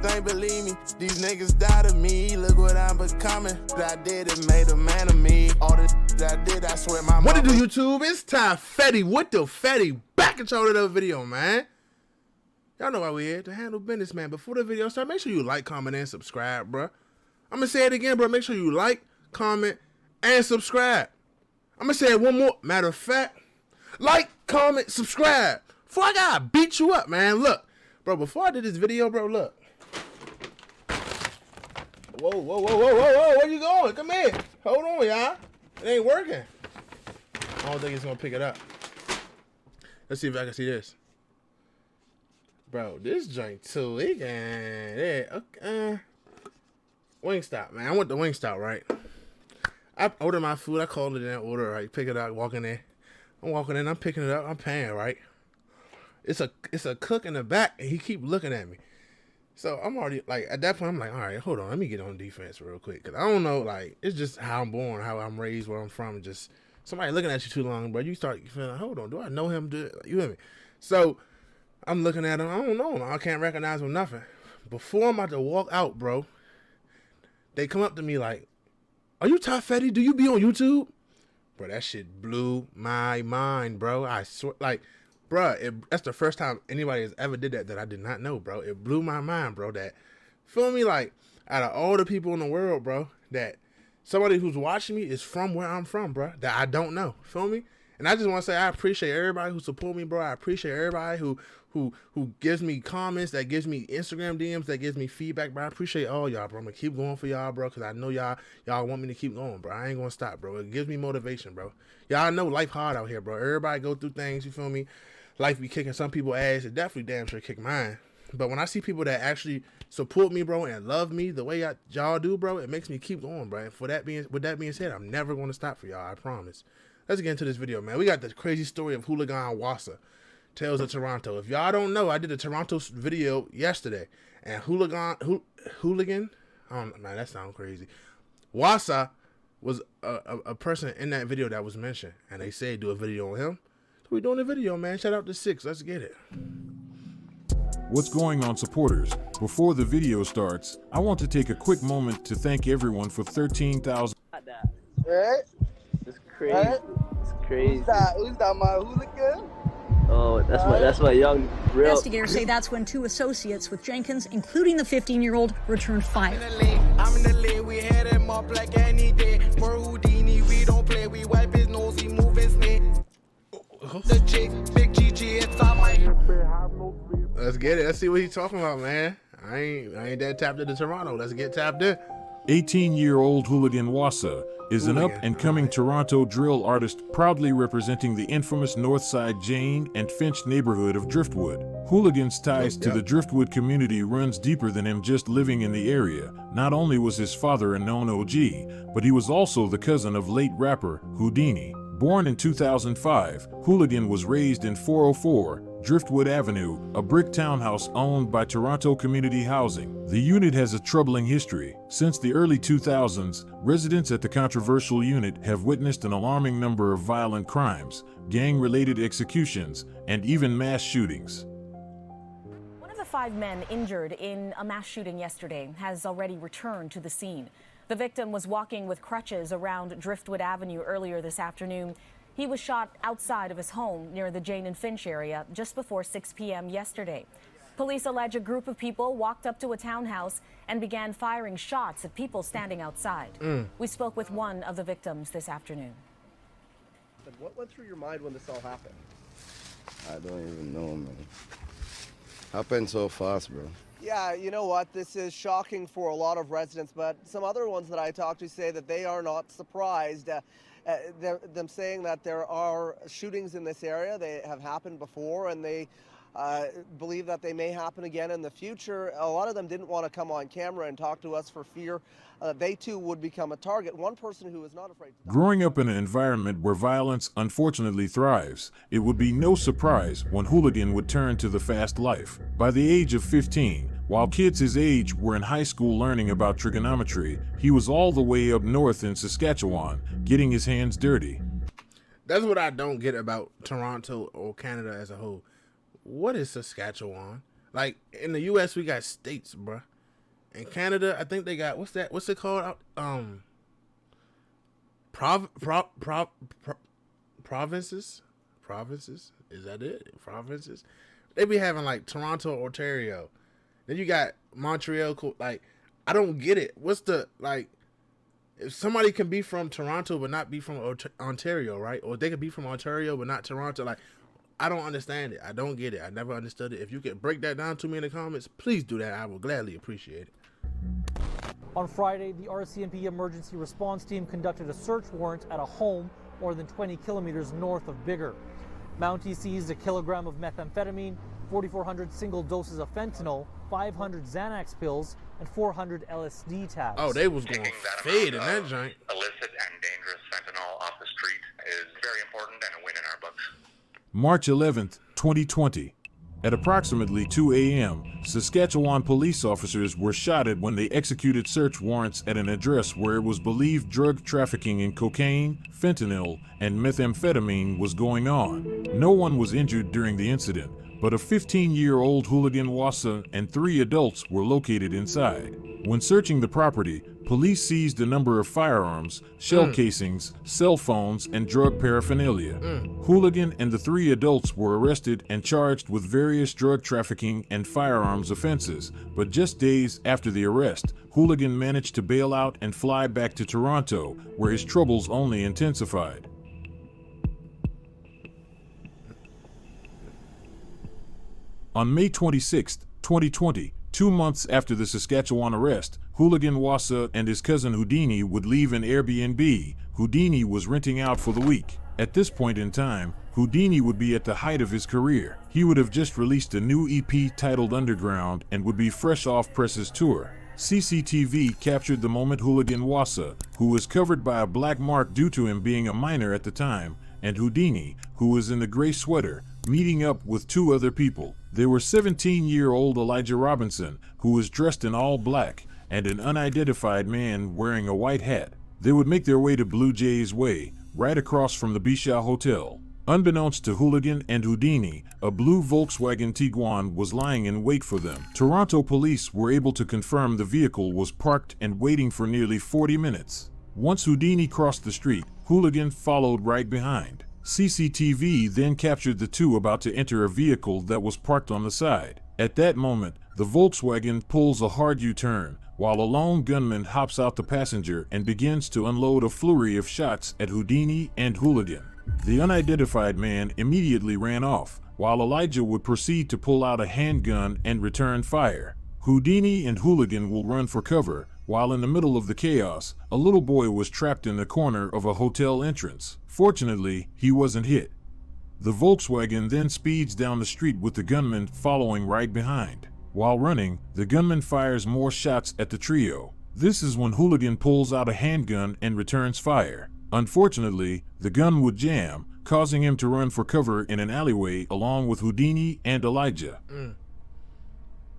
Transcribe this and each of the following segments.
thing, believe me. These niggas died of me. Look what I'm becoming. What I did, it made a man of me. All the that I did, I swear my What to do, YouTube? It's time Fetty with the Fetty back and show another video, man. Y'all know why we here, to handle business, man. Before the video starts, make sure you like, comment, and subscribe, bro. I'm gonna say it again, bro. Make sure you like, comment, and subscribe. I'm gonna say it one more. Matter of fact, like, comment, subscribe. Before I gotta beat you up, man. Look, bro, before I did this video, bro, look. Whoa, whoa, whoa, whoa, whoa, whoa. Where you going? Come here. Hold on, y'all. It ain't working. I don't think it's gonna pick it up. Let's see if I can see this. Bro, this joint too. It can. Yeah, okay. Wingstop, man. I went to Wingstop, right? I ordered my food. I called it in order, right? Pick it up, walk in there. I'm walking in, I'm picking it up, I'm paying, right? It's a cook in the back, and he keep looking at me. So I'm already, like, at that point, I'm like, all right, hold on, let me get on defense real quick. Because I don't know, like, it's just how I'm born, how I'm raised, where I'm from. Just somebody looking at you too long, bro, you start feeling, hold on, do I know him? You hear me? So I'm looking at him, I don't know him. I can't recognize him, nothing. Before I'm about to walk out, bro, they come up to me like, are you Top Fetty? Do you be on YouTube? Bro, that shit blew my mind, bro. I swear, like, bro, that's the first time anybody has ever did that I did not know, bro. It blew my mind, bro, that, feel me, like, out of all the people in the world, bro, that somebody who's watching me is from where I'm from, bro, that I don't know, feel me? And I just want to say I appreciate everybody who support me, bro. I appreciate everybody who gives me comments, that gives me Instagram DMs, that gives me feedback, bro. I appreciate all y'all, bro. I'm going to keep going for y'all, bro, because I know y'all want me to keep going, bro. I ain't going to stop, bro. It gives me motivation, bro. Y'all know life hard out here, bro. Everybody go through things, you feel me? Life be kicking some people ass. It definitely damn sure kick mine. But when I see people that actually support me, bro, and love me the way y'all do, bro, it makes me keep going, bro. And with that being said, I'm never going to stop for y'all, I promise. Let's get into this video, man. We got the crazy story of Houligan Wassa, Tales of Toronto. If y'all don't know, I did a Toronto video yesterday. And Houligan, oh, man, that sounds crazy. Wassa was a person in that video that was mentioned. And they say do a video on him. So we doing a video, man. Shout out to 6. Let's get it. What's going on, supporters? Before the video starts, I want to take a quick moment to thank everyone for 13,000. Right? It's crazy. Right? It's crazy. Who's that, my hooligan? Oh, that's my young real. Investigators say that's when 2 associates with Jenkins, including the 15-year-old, returned fire. I'm in the lane, we had him up like any day. For Houdini, we don't play, we wipe his nose, he moving snake. The chick, big GG, it's on my. Let's get it. Let's see what he's talking about, man. I ain't that tapped into Toronto. Let's get tapped in. 18-year-old Houligan Wassa is an up-and-coming Toronto drill artist proudly representing the infamous Northside Jane and Finch neighborhood of Driftwood. Houligan's ties to the Driftwood community runs deeper than him just living in the area. Not only was his father a known OG, but he was also the cousin of late rapper Houdini. Born in 2005, Houligan was raised in 404 Driftwood Avenue, a brick townhouse owned by Toronto Community Housing. The unit has a troubling history. Since the early 2000s, residents at the controversial unit have witnessed an alarming number of violent crimes, gang-related executions, and even mass shootings. One of the 5 men injured in a mass shooting yesterday has already returned to the scene. The victim was walking with crutches around Driftwood Avenue earlier this afternoon. He was shot outside of his home near the Jane and Finch area just before 6 p.m. yesterday. Police allege a group of people walked up to a townhouse and began firing shots at people standing outside. We spoke with one of the victims this afternoon. What went through your mind when this all happened? I don't even know, man. Happened so fast, bro. Yeah, you know what? This is shocking for a lot of residents, but some other ones that I talked to say that they are not surprised. Them saying that there are shootings in this area. They have happened before, and they believe that they may happen again in the future. A lot of them didn't want to come on camera and talk to us for fear they too would become a target. One person who is not afraid to Growing up in an environment where violence unfortunately thrives, it would be no surprise when Houligan would turn to the fast life. By the age of 15, while kids his age were in high school learning about trigonometry, he was all the way up north in Saskatchewan, getting his hands dirty. That's what I don't get about Toronto or Canada as a whole. What is Saskatchewan? Like, in the U.S., we got states, bruh. In Canada, I think they got what's it called? Provinces. Is that it? Provinces. They be having like Toronto, Ontario. Then you got Montreal. Like, I don't get it. What's the like? If somebody can be from Toronto but not be from Ontario, right? Or they could be from Ontario but not Toronto. Like, I don't understand it. I don't get it. I never understood it. If you could break that down to me in the comments, please do that. I will gladly appreciate it. On Friday, the RCMP emergency response team conducted a search warrant at a home more than 20 kilometers north of Biggar. Mountie seized a kilogram of methamphetamine, 4,400 single doses of fentanyl, 500 Xanax pills, and 400 LSD tabs. Oh, they was going fade in that joint. Illicit and dangerous fentanyl off the street is very important and a win in our books. March 11th, 2020. At approximately 2 a.m., Saskatchewan police officers were shot at when they executed search warrants at an address where it was believed drug trafficking in cocaine, fentanyl, and methamphetamine was going on. No one was injured during the incident, but a 15-year-old Houligan Wassa and 3 adults were located inside. When searching the property, police seized a number of firearms, shell casings, cell phones, and drug paraphernalia. Houligan and the 3 adults were arrested and charged with various drug trafficking and firearms offenses, but just days after the arrest, Houligan managed to bail out and fly back to Toronto, where his troubles only intensified. On May 26, 2020, 2 months after the Saskatchewan arrest, Houligan Wassa and his cousin Houdini would leave an Airbnb Houdini was renting out for the week. At this point in time, Houdini would be at the height of his career. He would have just released a new EP titled Underground and would be fresh off Press's tour. CCTV captured the moment Houligan Wassa, who was covered by a black mark due to him being a minor at the time, and Houdini, who was in a gray sweater, meeting up with 2 other people. They were 17-year-old Elijah Robinson, who was dressed in all black, and an unidentified man wearing a white hat. They would make their way to Blue Jays Way, right across from the Bisha Hotel. Unbeknownst to Houligan and Houdini, a blue Volkswagen Tiguan was lying in wait for them. Toronto police were able to confirm the vehicle was parked and waiting for nearly 40 minutes. Once Houdini crossed the street, Houligan followed right behind. CCTV then captured the 2 about to enter a vehicle that was parked on the side. At that moment, the Volkswagen pulls a hard U-turn, while a lone gunman hops out the passenger and begins to unload a flurry of shots at Houdini and Houligan. The unidentified man immediately ran off, while Elijah would proceed to pull out a handgun and return fire. Houdini and Houligan will run for cover, while in the middle of the chaos, a little boy was trapped in the corner of a hotel entrance. Fortunately, he wasn't hit. The Volkswagen then speeds down the street with the gunman following right behind. While running, the gunman fires more shots at the trio. This is when Houligan pulls out a handgun and returns fire. Unfortunately, the gun would jam, causing him to run for cover in an alleyway along with Houdini and Elijah.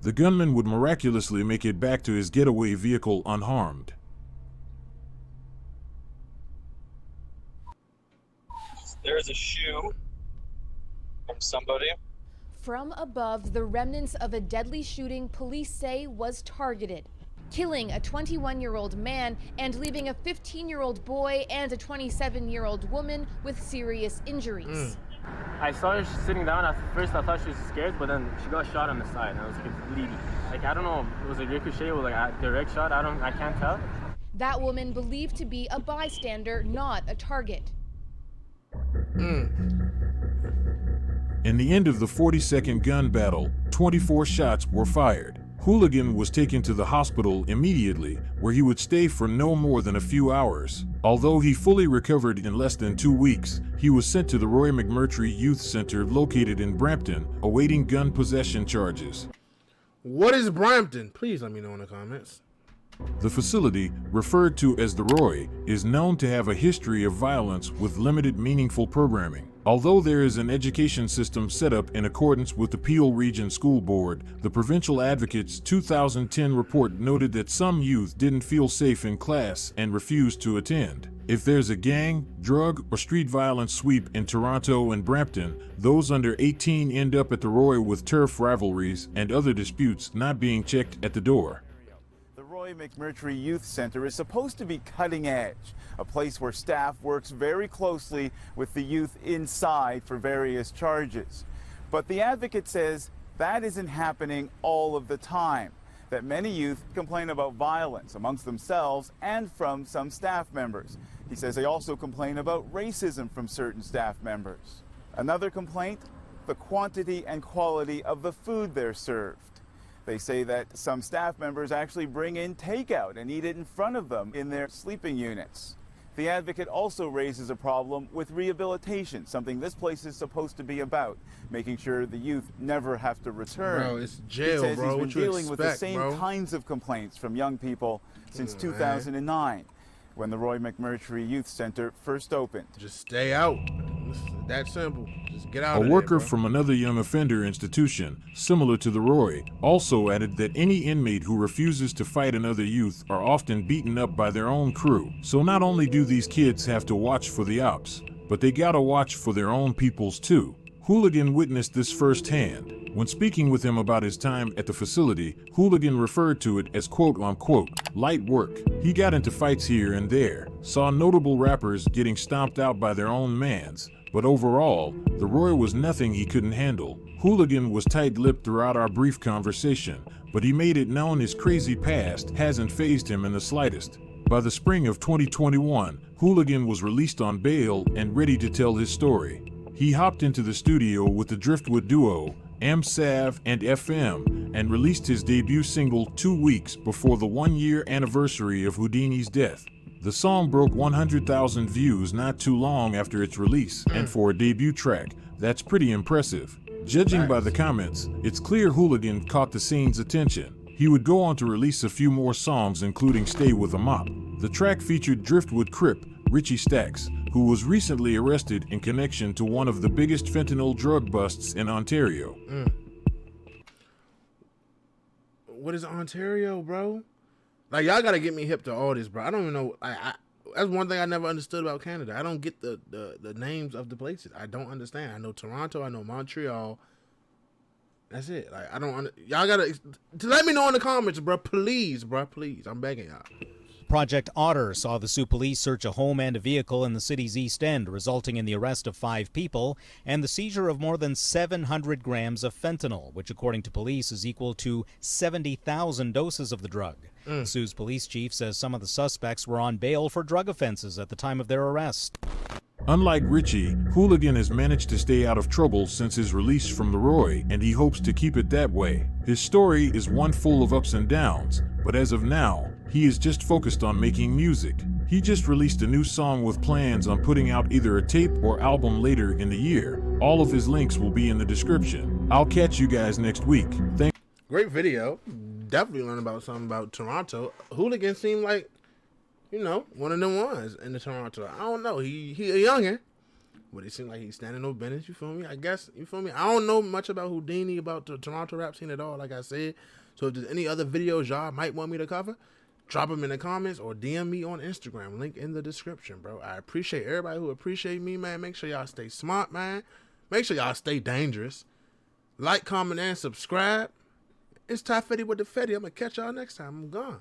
The gunman would miraculously make it back to his getaway vehicle unharmed. There's a shoe from somebody. From above, the remnants of a deadly shooting police say was targeted, killing a 21-year-old man and leaving a 15-year-old boy and a 27-year-old woman with serious injuries. I saw her sitting down. At first I thought she was scared, but then she got shot on the side and it was like bleeding. Like, I don't know, it was a ricochet or like a direct shot. I can't tell. That woman believed to be a bystander, not a target. In the end of the 40-second gun battle, 24 shots were fired. Houligan was taken to the hospital immediately, where he would stay for no more than a few hours. Although he fully recovered in less than 2 weeks, he was sent to the Roy McMurtry Youth Center located in Brampton, awaiting gun possession charges. What is Brampton? Please let me know in the comments. The facility, referred to as the Roy, is known to have a history of violence with limited meaningful programming. Although there is an education system set up in accordance with the Peel Region School Board, the Provincial Advocate's 2010 report noted that some youth didn't feel safe in class and refused to attend. If there's a gang, drug, or street violence sweep in Toronto and Brampton, those under 18 end up at the Roy with turf rivalries and other disputes not being checked at the door. Roy McMurtry Youth Center is supposed to be cutting edge, a place where staff works very closely with the youth inside for various charges. But the advocate says that isn't happening all of the time, that many youth complain about violence amongst themselves and from some staff members. He says they also complain about racism from certain staff members. Another complaint, the quantity and quality of the food they're served. They say that some staff members actually bring in takeout and eat it in front of them in their sleeping units. The advocate also raises a problem with rehabilitation, something this place is supposed to be about, making sure the youth never have to return. Bro, it's jail, he says bro. he's What been you dealing with the expect, same bro? kinds of complaints from young people since 2009, when the Roy McMurtry Youth Center first opened. Just stay out. It's that simple. Just get out A of there, worker bro. from another young offender institution, similar to the Roy, also added that any inmate who refuses to fight another youth are often beaten up by their own crew. So not only do these kids have to watch for the ops, but they gotta watch for their own peoples too. Houligan witnessed this firsthand. When speaking with him about his time at the facility, Houligan referred to it as quote-unquote light work. He got into fights here and there, saw notable rappers getting stomped out by their own mans, but overall, the Roy was nothing he couldn't handle. Houligan was tight-lipped throughout our brief conversation, but he made it known his crazy past hasn't fazed him in the slightest. By the spring of 2021, Houligan was released on bail and ready to tell his story. He hopped into the studio with the Driftwood duo, M-Sav and FM, and released his debut single 2 weeks before the 1-year anniversary of Houdini's death. The song broke 100,000 views not too long after its release, and for a debut track, that's pretty impressive. Judging by the comments, it's clear Houligan caught the scene's attention. He would go on to release a few more songs, including Stay With a Mop. The track featured Driftwood Crip, Richie Stacks, who was recently arrested in connection to one of the biggest fentanyl drug busts in Ontario. What is Ontario, bro? Like, y'all gotta get me hip to all this, bro. I don't even know. That's one thing I never understood about Canada. I don't get the names of the places. I don't understand. I know Toronto. I know Montreal. That's it. Like, I don't. Y'all gotta let me know in the comments, bro. Please, bro. Please. I'm begging y'all. Project Otter saw the Sioux Police search a home and a vehicle in the city's East End, resulting in the arrest of 5 people and the seizure of more than 700 grams of fentanyl, which according to police is equal to 70,000 doses of the drug. Sioux's police chief says some of the suspects were on bail for drug offenses at the time of their arrest. Unlike Richie, Houligan has managed to stay out of trouble since his release from the Roy, and he hopes to keep it that way. His story is one full of ups and downs, but as of now, he is just focused on making music. He just released a new song with plans on putting out either a tape or album later in the year. All of his links will be in the description. I'll catch you guys next week. Great video. Definitely learned about something about Toronto. Houligan seemed like, you know, one of them ones in the Toronto. I don't know. He a youngin', but it seemed like he's standing no business. You feel me? I guess, you feel me? I don't know much about Houdini, about the Toronto rap scene at all, like I said. So if there's any other videos y'all might want me to cover, drop them in the comments or DM me on Instagram. Link in the description, bro. I appreciate everybody who appreciate me, man. Make sure y'all stay smart, man. Make sure y'all stay dangerous. Like, comment, and subscribe. It's Ty Fetty with the Fetty. I'm going to catch y'all next time. I'm gone.